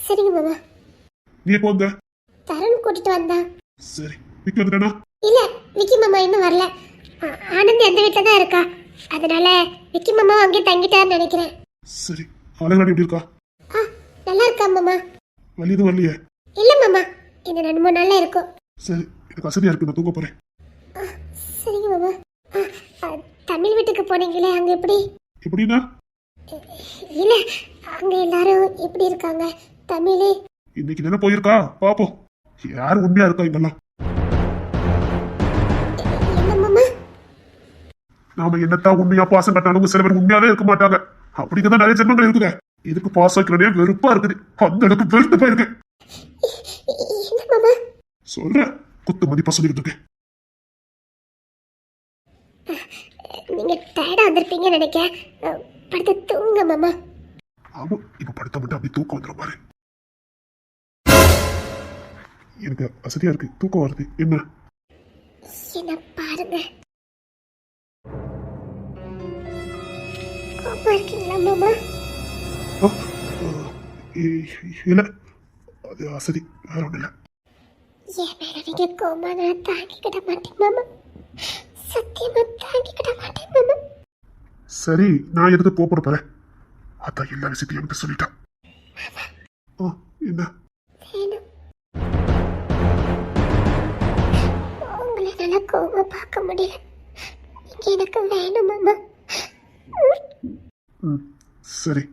[SPEAKER 2] சரிங்க மாமா.
[SPEAKER 1] நீ எப்போ வந்த?
[SPEAKER 2] தருண் கூட்டிட்டு வந்தான்.
[SPEAKER 1] சரி விக்கி வந்துட்டானா?
[SPEAKER 2] இல்ல விக்கி மாமா இன்னும் வரல. ஆனந்த் எந்த வீட்டுல தான் இருக்கா, அதனால விக்கி மாமா அங்கே தங்கிட்டாருன்னு நினைக்கிறேன்.
[SPEAKER 1] சரி அழகாடி எப்படி இருக்கா?
[SPEAKER 2] நல்லா இருக்கா மாமா?
[SPEAKER 1] வலி எதுவும் வரலையே?
[SPEAKER 2] இல்ல மாமா இன்னும் 2-3 நாள்ல இருக்கும்.
[SPEAKER 1] சரி எனக்கு அசதியா இருக்கு, நான் தூங்க போறேன்.
[SPEAKER 2] சரிங்க மாமா. தமிழ் வீட்டுக்கு போனீங்களே அங்க எப்படி?
[SPEAKER 1] எப்படின்னா?
[SPEAKER 2] இல்ல அங்க எல்லாரும் எப்படி இருக்காங்க? தமிழே
[SPEAKER 1] இன்னைக்கு தானே போயிருக்கா, பாப்போம் யார் உண்மையா இருக்கா இங்கெல்லாம்.
[SPEAKER 2] என்ன மாமா?
[SPEAKER 1] நாம என்னத்தான் உண்மையா பாசம் கட்டாலும் சில பேர் உண்மையாவே இருக்க மாட்டாங்க. அப்படிங்கதான் நிறைய ஜென்மங்கள் இருக்குங்க. இதுக்கு பாசம் வைக்கிறதே வெறுப்பா இருக்குது. அந்த அளவுக்கு வெறுத்து போயிருக்கு.
[SPEAKER 2] என்ன மாமா
[SPEAKER 1] சொல்றேன், குத்து மதிப்பா சொல்லிட்டு இருக்கேன்.
[SPEAKER 2] நீங்க டயர்டா வந்திருப்பீங்கன்னு நினைக்கிறேன். படுத்து தூங்க மாமா.
[SPEAKER 1] ஆமா இப்ப படுத்த மட்டும் அப்படி தூக்கம் வந்துடும் பாரு. எனக்கு அசதியா இருக்கு, தூக்கம் வருது. என்ன
[SPEAKER 2] என்ன பாருங்க. கோபமா இருக்கீங்களா மாமா?
[SPEAKER 1] ஆ, ஆ, இல்ல அது அசதி, வேற ஒண்ணு இல்ல.
[SPEAKER 2] என் மேல நீங்க கோபமா நான் தாங்கிக்கிட மாட்டேன் மாமா. சத்தியமா தாங்கிக்கிட மாட்டேன் மாமா.
[SPEAKER 1] சரி நான் எதுக்கு போட போறேன்? அதான் எல்லா விஷயத்தையும் என்கிட்ட சொல்லிட்டான். என்ன
[SPEAKER 2] வேணும். உங்களை நல்லா கோபமா பார்க்க முடியல. நீங்க எனக்கு வேணும் மாமா.
[SPEAKER 1] சரி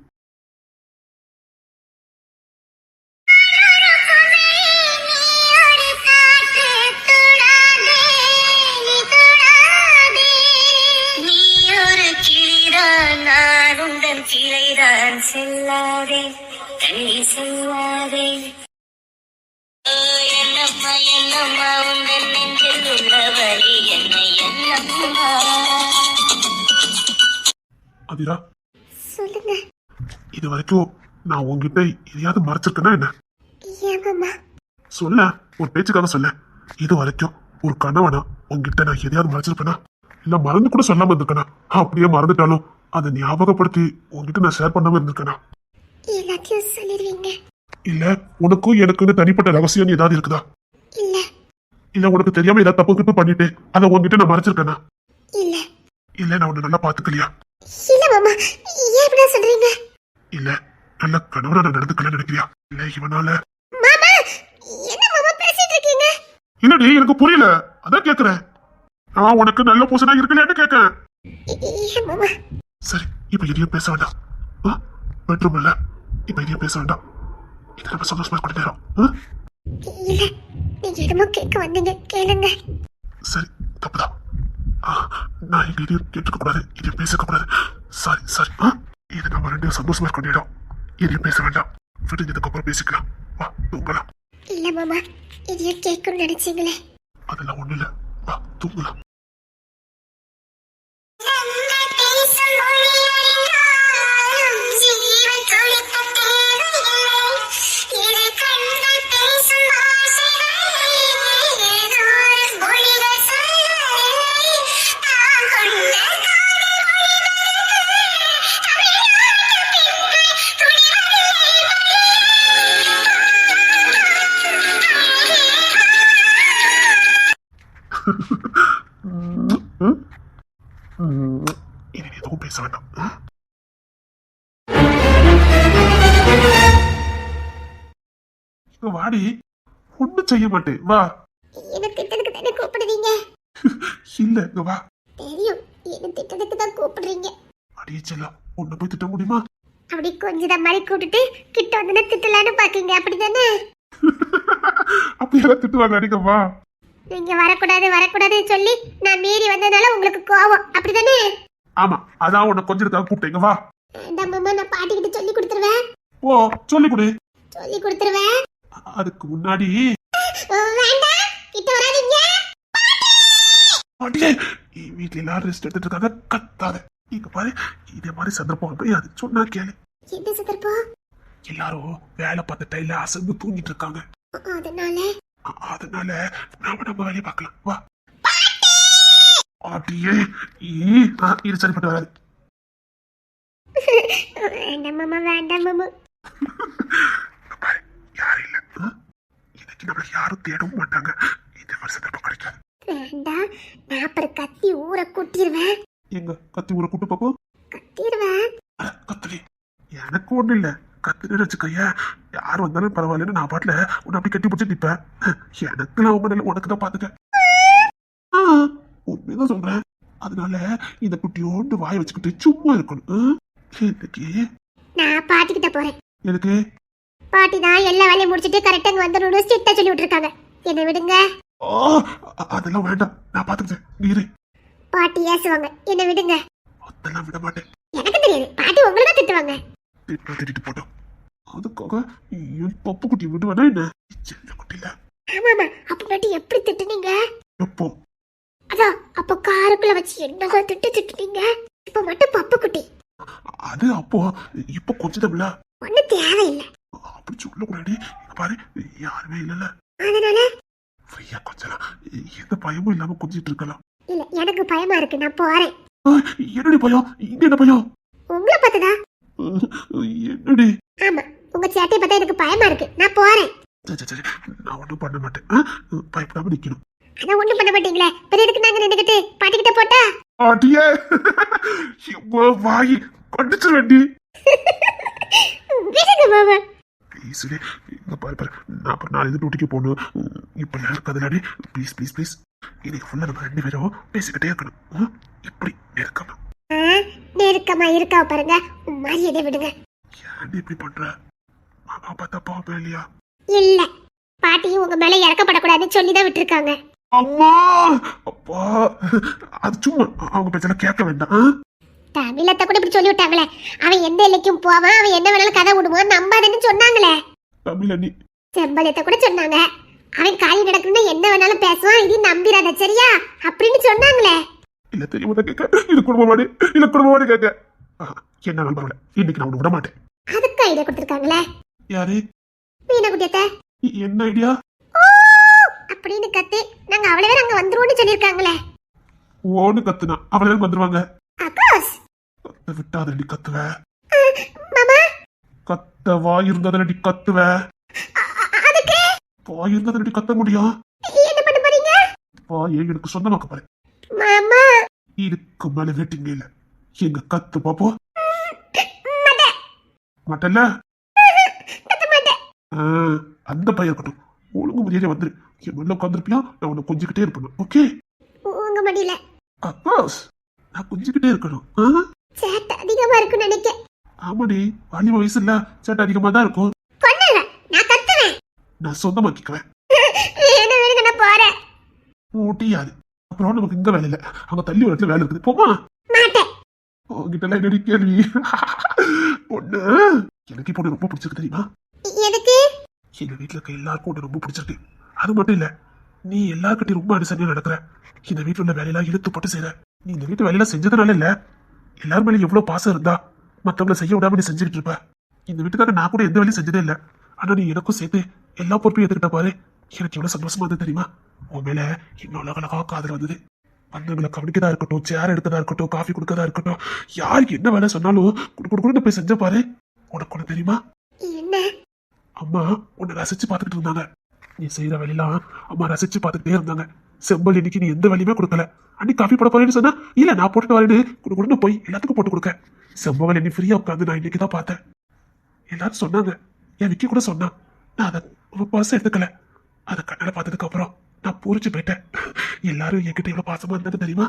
[SPEAKER 3] கிளைதான் செல்லாதே தள்ளி செல்லாதே. என்னம்மா என்னம்மா உங்கள் நெஞ்சில் உள்ள வழி என்னை என்னம்மா.
[SPEAKER 1] அதிரா
[SPEAKER 2] சொல்லுங்க.
[SPEAKER 1] இது வரைக்கும் நான் உங்ககிட்ட எதையாவது மறைச்சிருக்கேன்னா என்ன?
[SPEAKER 2] ஏன் மாமா?
[SPEAKER 1] சொல்ல, ஒரு பேச்சுக்காக சொல்ல. இது வரைக்கும் ஒரு கணவனா உங்ககிட்ட நான் எதையாவது மறைச்சிருப்பேனா? இல்ல மறந்து கூட சொல்லாம இருந்திருக்கேனா? அப்படியே மறந்துட்டாலும் அதை ஞாபகப்படுத்தி உங்ககிட்ட நான் ஷேர் பண்ணாம இருந்திருக்கேனா?
[SPEAKER 2] எல்லாத்தையும் சொல்லிடுவீங்க.
[SPEAKER 1] இல்ல உனக்கும் எனக்குன்னு தனிப்பட்ட ரகசியம் ஏதாவது இருக்குதா?
[SPEAKER 2] இல்ல.
[SPEAKER 1] இல்ல உனக்கு தெரியாம ஏதாவது தப்பு கிப்பு பண்ணிட்டு அதை உங்ககிட்ட நான் மறைச்சிருக்கேனா?
[SPEAKER 2] இல்ல.
[SPEAKER 1] இல்ல நான் உன்னை நல்லா பாத்துக்கலையா?
[SPEAKER 2] இல்ல மாமா ஏன் இப்படி சொல்றீங்க?
[SPEAKER 1] இல்ல நல்ல கணவனா நான் நடந்துக்கல நினைக்கிறியா? இல்ல இவனால
[SPEAKER 2] மாமா என்ன மாமா பேசிட்டு இருக்கீங்க?
[SPEAKER 1] இல்லடி எனக்கு புரியல, அதான் கேக்குறேன். நான் உனக்கு நல்ல பூசணா இருக்கலையான்னு கேட்கேன்.
[SPEAKER 2] ஏன் மாமா?
[SPEAKER 1] சரி இப்ப எதையும் பேச வேண்டாம். பெட்ரூம் இல்ல, இப்ப எதையும் பேச வேண்டாம். இது நம்ம சந்தோஷமா கொண்டு நேரம்.
[SPEAKER 2] இல்ல நீங்க என்னமோ கேட்க வந்தீங்க, கேளுங்க.
[SPEAKER 1] சரி தப்புதான். நான் இங்க இதையும் கேட்டுக்க கூடாது, இதையும் பேசக்க கூடாது. Sorry sorry. இது நம்ம ரெண்டு சந்தோஷமா இருக்க இடம். இதையும் பேச வேண்டாம், விடுஞ்சதுக்கு அப்புறம் பேசிக்கலாம். வா தூங்கலாம்.
[SPEAKER 2] இல்ல மாமா இதையும் கேட்கணும்னு நினைச்சீங்களே.
[SPEAKER 1] அதெல்லாம் ஒண்ணு இல்ல, வா தூங்கலாம். இனி நீ எதுவும் பேச வேண்டாம். இங்க வாடி, ஒண்ணும் செய்ய மாட்டேன், வா.
[SPEAKER 2] என்ன திட்டத்துக்கு தானே கூப்பிடுவீங்க?
[SPEAKER 1] இல்ல, இங்க வா.
[SPEAKER 2] தெரியும், என்ன திட்டத்துக்கு தான் கூப்பிடுறீங்க.
[SPEAKER 1] அடியே செல்லம், உன்னை போய் திட்ட முடியுமா?
[SPEAKER 2] அப்படி கொஞ்சம் தான் மாதிரி கூப்பிட்டுட்டு கிட்ட வந்து திட்டலான்னு பாக்கீங்க, அப்படிதானே?
[SPEAKER 1] அப்படியெல்லாம் திட்டுவாங்க, அடிக்க வா.
[SPEAKER 2] நீங்க வரக்கூடாது வரக்கூடாதுன்னு சொல்லி நான் மீறி வந்ததுனால உங்களுக்கு கோவம், அப்படிதானே?
[SPEAKER 1] ஆமா, அதான் உன்னை கொஞ்சத்துக்காக கூப்பிட்டேங்க, வா.
[SPEAKER 2] வேண்டாம் மாமா, நான் பாட்டிக்கிட்ட சொல்லி கொடுத்துருவேன்.
[SPEAKER 1] ஓ, சொல்லி கொடு.
[SPEAKER 2] சொல்லி கொடுத்துருவேன்.
[SPEAKER 1] அதுக்கு முன்னாடி
[SPEAKER 2] வேண்டாம், கிட்ட வராதீங்க.
[SPEAKER 1] அடியே, வீட்டுல எல்லாரும் ரெஸ்ட் எடுத்துட்டு இருக்காங்க, கத்தாத. இங்க பாரு, இதே மாதிரி சந்தர்ப்பம் போய் அது சொன்னா கேளு.
[SPEAKER 2] என்ன சந்தர்ப்பம்?
[SPEAKER 1] எல்லாரும் வேலை பார்த்த டைல அசந்து தூங்கிட்டு இருக்காங்க. அதனால நம்ம வேலையை பார்க்கலாம், வா. அடியே, இது சரிப்பட்டு வராது.
[SPEAKER 2] வேண்டாம் மாமா, வேண்டாம் மாமா.
[SPEAKER 1] பாரு, யாரும் இல்ல. இன்னைக்கு நம்மள யாரும் தேடவும் மாட்டாங்க. இந்த மாதிரி சந்தர்ப்பம் கிடைக்காது.
[SPEAKER 2] வேண்டாம், நான் அப்புறம் கத்தி ஊரை கூட்டிடுவேன்.
[SPEAKER 1] எங்க கத்தி ஊரை கூட்டு பாப்போம்.
[SPEAKER 2] கத்திடுவேன்.
[SPEAKER 1] கத்துலி, எனக்கு ஒண்ணு இல்ல. கத்துன்னு வச்சுக்கைய, யார் வந்தாலும் பரவாயில்லன்னு நான் பாட்டுல உன்னை அப்படி கட்டி பிடிச்சி நிப்பேன். எனக்கு நான் உங்க உனக்கு தான் பாத்துக்க. உண்மைதான் சொல்றேன். அதனால இந்த குட்டியோண்டு வாய வச்சுக்கிட்டு சும்மா இருக்கணும். இன்னைக்கு
[SPEAKER 2] நான் பாட்டிக்கிட்ட போறேன்.
[SPEAKER 1] எதுக்கு?
[SPEAKER 2] பாட்டி தான் எல்லா வேலையும் முடிச்சிட்டு கரெக்டா இங்க வந்துடணும் ஸ்ட்ரிக்ட்டா சொல்லி விட்டுருக்காங்க. என்ன விடுங்க.
[SPEAKER 1] அதெல்லாம் வேண்டாம், நான் பாத்துக்கிட்டேன், நீ இரு.
[SPEAKER 2] பாட்டி ஏசுவாங்க, என்ன விடுங்க.
[SPEAKER 1] அதெல்லாம் விட மாட்டேன்.
[SPEAKER 2] எனக்கு தெரியாது, பாட்டி உங்களை தான் திட்டுவாங்க.
[SPEAKER 1] திட்டிட்டு போட்டோம். அதுக்காக என் பப்பு குட்டி விடுவேனா என்ன? சின்ன குட்டில.
[SPEAKER 2] ஆமாமா, அப்ப மட்டும் எப்படி திட்டுனீங்க?
[SPEAKER 1] எப்போ?
[SPEAKER 2] அதான் அப்ப காருக்குள்ள வச்சு என்ன திட்டுனீங்க? இப்ப மட்டும் பப்பு குட்டி.
[SPEAKER 1] அது அப்போ, இப்ப கொஞ்சம் தமிழா
[SPEAKER 2] ஒண்ணு தேவையில்லை.
[SPEAKER 1] அப்படி சொல்லக்கூடாது. பாரு, யாருமே இல்லல.
[SPEAKER 2] அதனால
[SPEAKER 1] ஃப்ரீயா கொஞ்சலாம், எந்த பயமும் இல்லாம கொஞ்சிட்டு இருக்கலாம்.
[SPEAKER 2] இல்ல, எனக்கு பயமா இருக்கு, நான் போறேன்.
[SPEAKER 1] என்னடி பயம்? இங்க என்ன பயம்?
[SPEAKER 2] உங்களை பார்த்ததா?
[SPEAKER 1] என்னடி?
[SPEAKER 2] ஆமா, உங்க சேட்டையை பார்த்தா எனக்கு பயமா இருக்கு, நான் போறேன்.
[SPEAKER 1] சரி, நான் ஒண்ணும் பண்ண மாட்டேன். பயப்படாம நிக்கணும்.
[SPEAKER 2] அதான் ஒண்ணும் பண்ண மாட்டீங்களே, பிறகு எதுக்கு நாங்க நின்னுக்கிட்டு பாட்டிக்கிட்ட போட்டா?
[SPEAKER 1] அடியே, வாயி கண்டிச்சு வேண்டி.
[SPEAKER 2] விடுங்க மாமா.
[SPEAKER 1] ப்ளீஸ், இங்க பாரு, நான் அப்புறம் நாளைக்கு டியூட்டிக்கு போகணும். இப்ப நேரம் கதலாடி, ப்ளீஸ் ப்ளீஸ் ப்ளீஸ். இன்னைக்கு ஃபுல்லா நம்ம 2 பேரும் பேசிக்கிட்டே இருக்கணும். இப்படி நெருக்கமா
[SPEAKER 2] நெருக்கமா இருக்கா பாருங்க, மரியாதை விடுங்க.
[SPEAKER 1] ஏன் இப்படி பண்ற? மாமா பார்த்தா பாப்பேன் இல்லையா?
[SPEAKER 2] இல்ல, பாட்டியும் உங்க மேல இறக்கப்படக்கூடாதுன்னு சொல்லிதான் விட்டுருக்காங்க.
[SPEAKER 1] அம்மா, அப்பா, அது சும்மா அவங்க பேச்செல்லாம் கேட்க வேண்டாம்.
[SPEAKER 2] தமிழத்தை கூட இப்படி சொல்லி விட்டாங்களே, அவன் எந்த எல்லைக்கும் போவான், அவன் என்ன வேணாலும் கதை விடுவான், நம்பாதன்னு சொன்னாங்களே.
[SPEAKER 1] தமிழ் அண்ணி
[SPEAKER 2] செம்பலத்தை கூட சொன்னாங்க, அவன் காலி நடக்குன்னு என்ன வேணாலும் பேசுவான், இது நம்பிராத சரியா அப்படின்னு சொன்னாங்களே.
[SPEAKER 1] இல்ல, தெரியுமா கேட்க, இது குடும்பமாடி, இல்ல குடும்பமாடி கேட்க. என்ன நம்புறல, இன்னைக்கு நான் உன்னை விட மாட்டேன்.
[SPEAKER 2] அதுக்கு ஐடியா கொடுத்துருக்காங்களே.
[SPEAKER 1] யாரு?
[SPEAKER 2] மீனா குட்டியத்தை.
[SPEAKER 1] என்ன ஐடியா?
[SPEAKER 2] அப்படின்னு கத்தி நாங்க அவ்வளவு பேர் அங்க வந்துருவோம்னு சொல்லிருக்காங்களே.
[SPEAKER 1] ஓன்னு கத்துனா அவ்வளவு வந்துருவாங்க.
[SPEAKER 2] அக்கோஸ்
[SPEAKER 1] கத்த விட்டாதடி கத்துவ.
[SPEAKER 2] மாமா,
[SPEAKER 1] கத்த வாய் இருந்ததடி கத்துவ.
[SPEAKER 2] அதுக்கு
[SPEAKER 1] வாய் இருந்ததடி கத்த முடியும்.
[SPEAKER 2] என்ன பண்ண போறீங்க?
[SPEAKER 1] வாயை எனக்கு சொந்தமாக்க பாரு.
[SPEAKER 2] மாமா,
[SPEAKER 1] இதுக்கு மேல வெட்டிங்க இல்ல. எங்க கத்து பாப்போம். மாட்டல, அந்த பையன் இருக்கட்டும். ஒழுங்கு மரியாதை வந்துரு. என் மண்ணில் உட்காந்துருப்பியா, நான் உன்னை கொஞ்சிக்கிட்டே இருப்பேன். ஓகே?
[SPEAKER 2] உங்க மடியில
[SPEAKER 1] அப்பாஸ், நான் கொஞ்சிக்கிட்டே இருக்கணும்.
[SPEAKER 2] சேட்டை அதிகமா இருக்குன்னு நினைக்க.
[SPEAKER 1] ஆமாடி, வாலிப வயசு இல்ல, சேட்டை அதிகமா தான் இருக்கும்.
[SPEAKER 2] கொன்னுங்க, நான் கத்துவேன்.
[SPEAKER 1] நான் சொந்தமாக்கிக்குவேன்.
[SPEAKER 2] என்ன வேணுங்க, நான் போறேன்.
[SPEAKER 1] முடியாது. அப்புறம் நமக்கு இங்க வேலை இல்ல, அங்க தள்ளி ஒரு இடத்துல வேலை இருக்குது. போமா?
[SPEAKER 2] மாட்டேன்.
[SPEAKER 1] உங்ககிட்ட எல்லாம் என்னடி கேள்வி? பொண்ணு, எனக்கு பொண்ணு ரொம்ப பிடிச்சிருக்கு தெரியுமா?
[SPEAKER 2] எதுக்கு?
[SPEAKER 1] எங்க வீட்டுல இருக்க எல்லாருக்கும் உன்னை ரொம்ப பிடிச்சிருக்கு. அது மட்டும் இல்ல, நீ எல்லார்கிட்டையும் ரொம்ப அனுசரியா நடக்கிற. இந்த வீட்டுல உள்ள வேலையெல்லாம் இழுத்து போட்டு செய்யற. நீ இந்த வீட்டு வேலையெல்லாம் செஞ்சதுனால இல்ல, எல்லாரும் மேல எவ்வளவு பாசம் இருந்தா மத்தவங்களை செய்ய விடாம நீ செஞ்சுக்கிட்டு இருப்ப. இந்த வீட்டுக்காக நான் கூட எந்த வேலையும் செஞ்சதே இல்ல. ஆனா நீ எனக்கும் சேர்த்து எல்லா பொறுப்பையும் எடுத்துக்கிட்ட பாரு. எனக்கு எவ்வளவு சந்தோஷமா இருந்தது தெரியுமா? உன் மேல இன்னும் அழகழகா காதல் வந்தது. வந்தவங்களை கவனிக்கதா இருக்கட்டும், சேர் எடுக்கதா இருக்கட்டும், காஃபி கொடுக்கதா இருக்கட்டும், யாருக்கு என்ன வேலை சொன்னாலும் குடுக்குன்னு போய் செஞ்ச பாரு. உனக்கு ஒண்ணு தெரியுமா?
[SPEAKER 2] என்ன?
[SPEAKER 1] அம்மா உன்னை ரசிச்சு பார்த்துக்கிட்டு இருந்தாங்க. நீ செய்யற வேலையெல்லாம் அம்மா ரசிச்சு பார்த்துக்கிட்டே இருந்தாங்க. செம்பல் இன்னைக்கு நீ எந்த வேலையுமே கொடுக்கல. அன்னைக்கு காஃபி போட போறேன்னு சொன்னா இல்ல நான் போட்டுட்டு வரேன்னு குடுன்னு போய் எல்லாத்துக்கும் போட்டு கொடுக்க. செம்பல் நீ ஃப்ரீயா உட்காந்து நான் இன்னைக்கு தான் பார்த்தேன். எல்லாரும் சொன்னாங்க, என் விக்கி கூட சொன்னான். நான் அதை பர்ஸ் எடுத்துக்கல. அதை கண்ணால பார்த்ததுக்கு அப்புறம் நான் பூரிச்சு போயிட்டேன். எல்லாரும் என்கிட்ட எவ்வளவு பாசமா இருந்தாங்க தெரியுமா?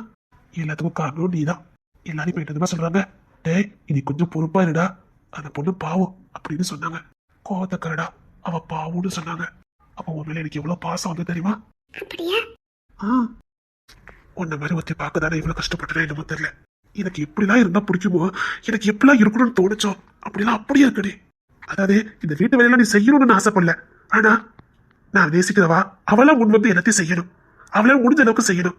[SPEAKER 1] எல்லாத்துக்கும் காரணம் நீதான். எல்லாரும் போயிட்டு என்னமா சொல்றாங்க, டேய் இனி கொஞ்சம் பொறுப்பா இருடா, அந்த பொண்ணு பாவம் அப்படின்னு சொன்னாங்க. கோவத்தக்கரடா அவ பாவம்னு சொன்னாங்க. அப்ப உன் மேல எனக்கு எவ்வளவு பாசம் வந்து தெரியுமா?
[SPEAKER 2] அப்படியா?
[SPEAKER 1] உன்ன மாதிரி ஒருத்தி பார்க்கதானே இவ்வளவு கஷ்டப்பட்டேன் என்னமோ தெரியல. எனக்கு எப்படிலாம் இருந்தா பிடிக்குமோ, எனக்கு எப்படிலாம் இருக்கணும்னு தோணுச்சோ அப்படிலாம் அப்படியே இருக்கடி. அதாவது இந்த வீட்டு வேலையெல்லாம் நீ செய்யணும்னு நான் ஆசைப்படல. ஆனா நான் நேசிக்கிறவா அவளா முன் வந்து எல்லாத்தையும் செய்யணும். அவளால முடிஞ்ச அளவுக்கு செய்யணும்.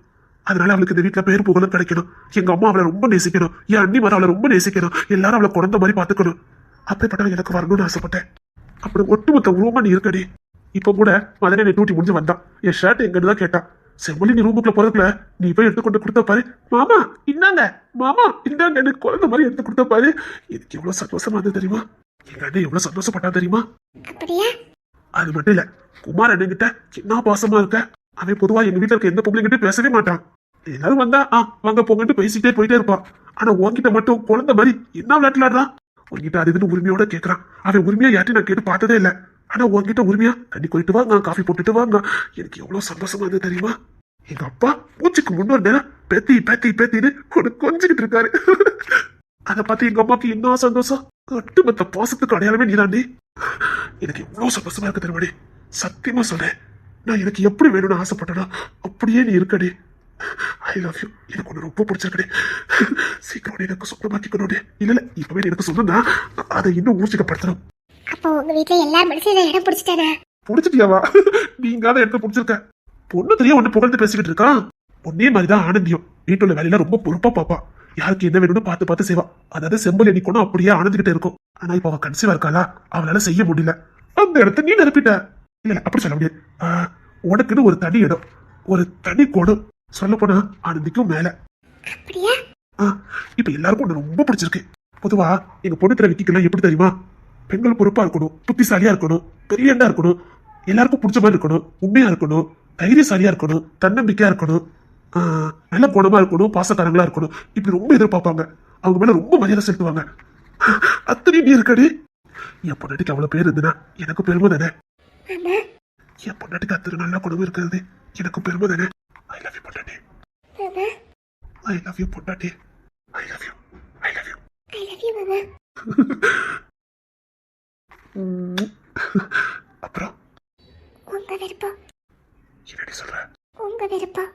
[SPEAKER 1] அதனால அவளுக்கு இந்த வீட்டுல பேர் புகழும் கிடைக்கணும். எங்க அம்மா அவளை ரொம்ப நேசிக்கணும். என் அண்ணி மாதிரி அவளை ரொம்ப நேசிக்கணும். எல்லாரும் அவளை குழந்தை மாதிரி பாத்துக்கணும். அப்படிப்பட்டவள் எனக்கு வரணும்னு ஆசைப்பட்டேன். அப்படி ஒட்டுமொத்த உருவமா நீ இருக்கடி. இப்ப கூட மதனை நீ டூட்டி முடிஞ்சு வந்தான். என் ஷர்ட் எங்கிட்டு தான் கேட்டான். செம்மொழி நீ ரூமுக்குள்ள போறதுக்குள்ள நீ போய் எடுத்து கொண்டு கொடுத்த பாரு. மாமா இன்னாங்க, மாமா இன்னாங்க, எனக்கு குழந்தை மாதிரி எடுத்து கொடுத்த பாரு. எனக்கு எவ்வளவு சந்தோஷமா இருந்தது தெரியுமா? எங்க அண்ணன் எவ்வளவு சந்தோஷப்பட்டா தெரியுமா?
[SPEAKER 2] அப்படியா?
[SPEAKER 1] அது மட்டும் இல்ல, குமார் அண்ணன் கிட்ட என்ன பாசமா இருக்க. அவன் பொதுவா எங்க வீட்டுல இருக்க எந்த பொம்பளைங்கிட்ட பேசவே மாட்டான். எல்லாரும் வந்தா வாங்க போங்கன்னு பேசிட்டே போயிட்டே இருப்பான். ஆனா உன்கிட்ட மட்டும் குழந்தை மாதிரி என்ன விளையாட்டுலாடுறான். உன்கிட்ட அது இதுன்னு உரிமையோட கேட்கறான். அவன் உரிமையா யார்ட்டையும் நான் கேட்டு பார்த்ததே இல்ல. ஆனா உன்கிட்ட உரிமையா தண்ணி போயிட்டு வாங்க, காஃபி போட்டுட்டு வாங்க. எனக்கு எவ்வளவு சந்தோஷமா இருந்தது தெரியுமா? எங்க அப்பா பூச்சிக்கு முன்னொரு நேரம் பேத்தி பேத்தி பேத்தின்னு கொஞ்சிக்கிட்டு இருக்காரு. அதை பார்த்து எங்க அம்மாக்கு என்ன சந்தோஷம். ஒட்டுமொத்த பாசத்துக்கு அடையாளமே நீதாண்டி. எனக்கு எவ்வளவு சந்தோஷமா இருக்கு தெரியுமாடி. சத்தியமா சொல்றேன், நான் எனக்கு எப்படி வேணும்னு ஆசைப்பட்டேனா அப்படியே நீ இருக்கடி. I love you. எனக்கு ஒண்ணு ரொம்ப பிடிச்சிருக்கடி. சீக்கிரம் எனக்கு சொந்தமாக்கிக்கணும். இல்ல இப்பவே எனக்கு சொந்தம் தான், அதை இன்னும் ஊர்ஜிதப்படுத்தணும்.
[SPEAKER 2] அப்போ உங்க வீட்ல எல்லா மனுஷனும் இடம் பிடிச்சிட்டானே?
[SPEAKER 1] புடிச்சிட்டியாவா? நீங்க அதை எடுத்து புடிச்சிருக்க. பொண்ணு தெரியும் ஒண்ணு புகழ்ந்து பேசிக்கிட்டு இருக்கான். பொண்ணே மாதிரிதான் ஆனந்தியும். வீட்டுல வேலையில ரொம்ப பொறுப்பா பாப்பா. யாருக்கு என்ன வேணும்னு பார்த்து பார்த்து செய்வா. அதாவது செம்பல் எண்ணிக்கணும் அப்படியே ஆனந்துகிட்டே இருக்கும். ஆனா இப்ப அவ கன்சீவா இருக்காளா, அவளால செய்ய முடியல. அந்த இடத்த நீ நிரப்பிட்ட. இல்ல அப்படி சொல்ல முடியாது. உனக்குன்னு ஒரு தனி இடம், ஒரு தனி கோணம். சொல்ல போனா ஆனந்திக்கும் மேல.
[SPEAKER 2] அப்படியா?
[SPEAKER 1] இப்ப எல்லாருக்கும் ஒண்ணு ரொம்ப பிடிச்சிருக்கு. பொதுவா எங்க பொண்ணு திற விக்கிக்கலாம் எப்படி தெரியுமா? பெண்கள் பொறுப்பா இருக்கணும், புத்திசாலியா இருக்கணும், பெரியண்டா இருக்கணும், எல்லாருக்கும் பிடிச்ச மாதிரி இருக்கணும், உண்மையா இருக்கணும், தைரியசாலியா இருக்கணும், தன்னம்பிக்கையா இருக்கணும், நல்ல குணமா இருக்கணும், பாசக்காரங்களா இருக்கணும். இப்படி ரொம்ப எதிர்பார்ப்பாங்க. அவங்க மேல ரொம்ப மரியாதை செலுத்துவாங்க. அத்தனை நீ இருக்கடி. என் பொண்டாட்டிக்கு அவ்வளவு பேர் இருந்துன்னா எனக்கு பெருமை தானே. என் பொண்டாட்டிக்கு அத்தனை நல்ல குணம் இருக்கிறது எனக்கு பெருமை தானே. ஐ லவ் யூ பொண்டாட்டி. ஐ லவ் யூ பொண்டாட்டி. I love you. I love you.
[SPEAKER 2] I love you மாமா.
[SPEAKER 1] அப்புறம்
[SPEAKER 2] உங்க விருப்பம்.
[SPEAKER 1] என்னடி சொல்ற?
[SPEAKER 2] உங்க விருப்பம்.